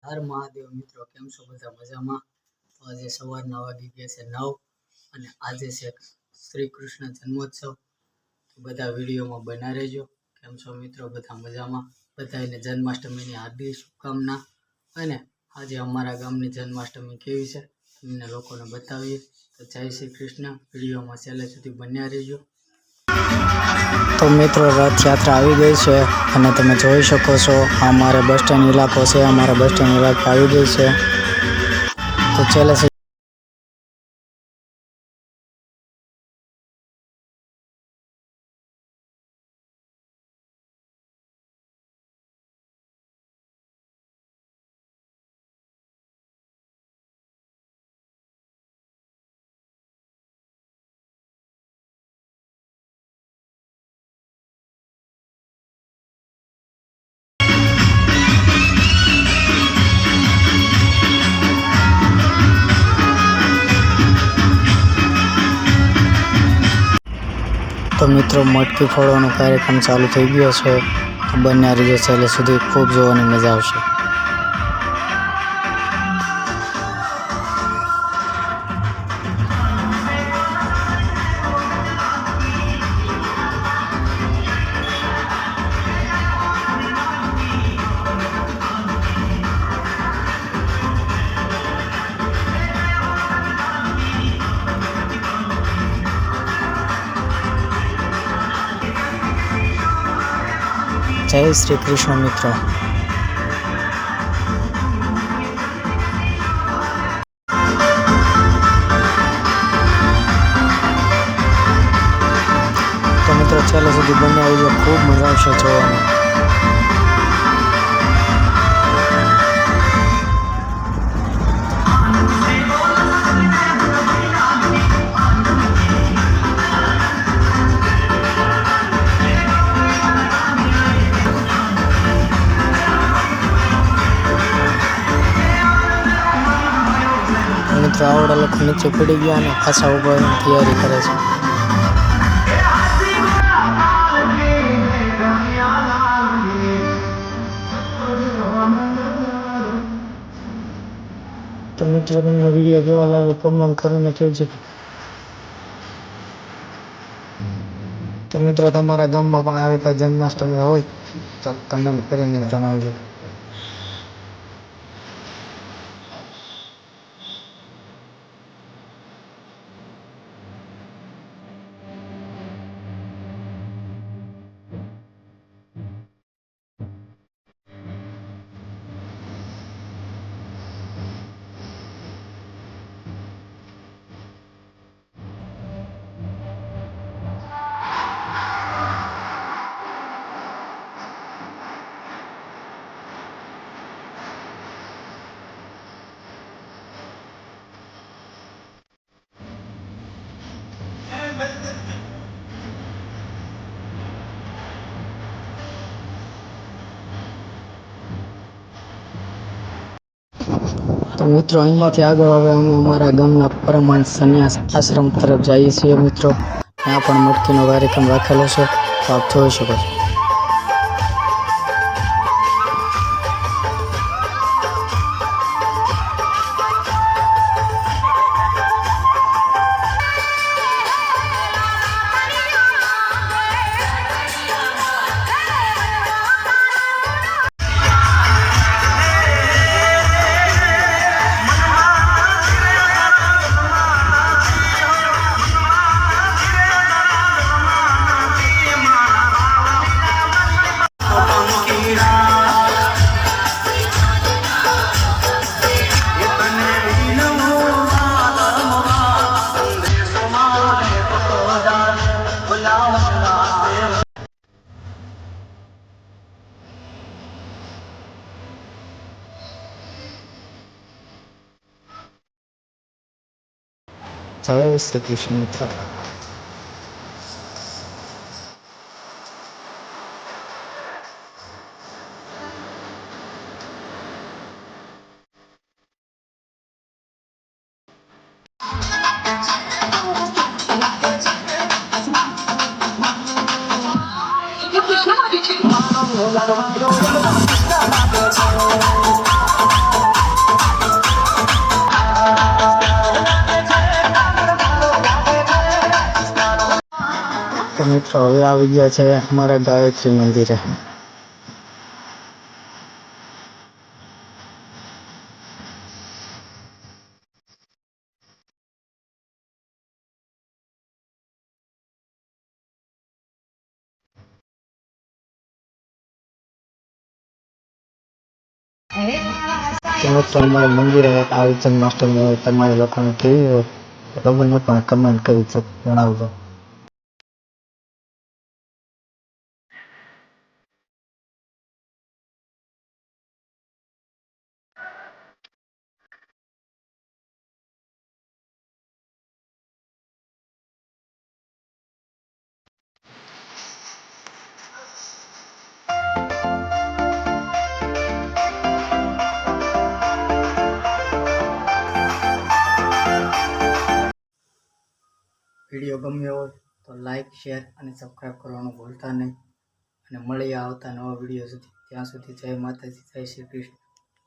હર મહાદેવ મિત્રો, કેમ છો બધા મજામાં? તો આજે સવારના વાગી ગયા છે 9 અને આજે છે શ્રી કૃષ્ણ જન્મોત્સવ. તો બધા વિડીયોમાં બના રહેજો. કેમ છો મિત્રો? બધા મજામાં? બધાને જન્માષ્ટમીની હાર્દિક શુભકામના. અને આજે અમારા ગામની જન્માષ્ટમી કેવી છે તમને લોકોને બતાવીએ. તો જય શ્રી કૃષ્ણ. વિડીયોમાં છેલ્લે સુધી બન્યા રહેજો. તો મિત્રો, રથયાત્રા આવી ગઈ છે અને તમે જોઈ શકો છો આ અમારે બસ સ્ટેન્ડ ઇલાકો છે. અમારા બસ સ્ટેન્ડ ઇલાકો આવી ગઈ છે. તો છેલ્લે તો મિત્રો, મટકી ફોડવાનો કાર્યક્રમ ચાલુ થઈ ગયો છે. બન્યા રહેજો છેલ્લે સુધી, ખૂબ જોવાની મજા આવશે. જય શ્રી કૃષ્ણ મિત્રો. તો મિત્રો, છેલ્લે સુધી બન્યા રહેજો, ખૂબ મજા આવશે જોવાની. મિત્રો, આવડા લોકો નીચે પડી ગયા અને પાછા ઉભા તૈયારી કરે છે. તો મિત્રો, તમને વિડીયો કેવા લાગે કમેન્ટ કરીને કહેજો. તો મિત્રો, તમારા ગામમાં પણ આવી રીતે જન્માષ્ટમી હોય તો કમેન્ટ કરીને જણાવજો. તો મિત્રો, અહીંયાથી આગળ હવે અમે અમારા ગામના પરમાન સંન્યાસ આશ્રમ તરફ જઈએ છીએ. મિત્રો, ત્યાં પણ મટકીનો કાર્યક્રમ રાખેલો છે, તો આપ જોઈ શકો છો. જય શ્રી કૃષ્ણ મિત્રો. મિત્રો હવે આવી ગયા છે અમારા ગાયત્રી મંદિરે. મિત્રો અમારા મંદિરે આવી જન્માષ્ટમી તમારી લોકોને કેવી હોય તમને પણ કમેન્ટ કરી જણાવજો. વિડીયો ગમ્યો હોય તો લાઈક, શેર અને સબસ્ક્રાઈબ કરવાનું ભૂલતા નહીં. અને મળીએ આવતા નવા વિડીયો સુધી. ત્યાં સુધી જય માતાજી, જય શ્રી કૃષ્ણ.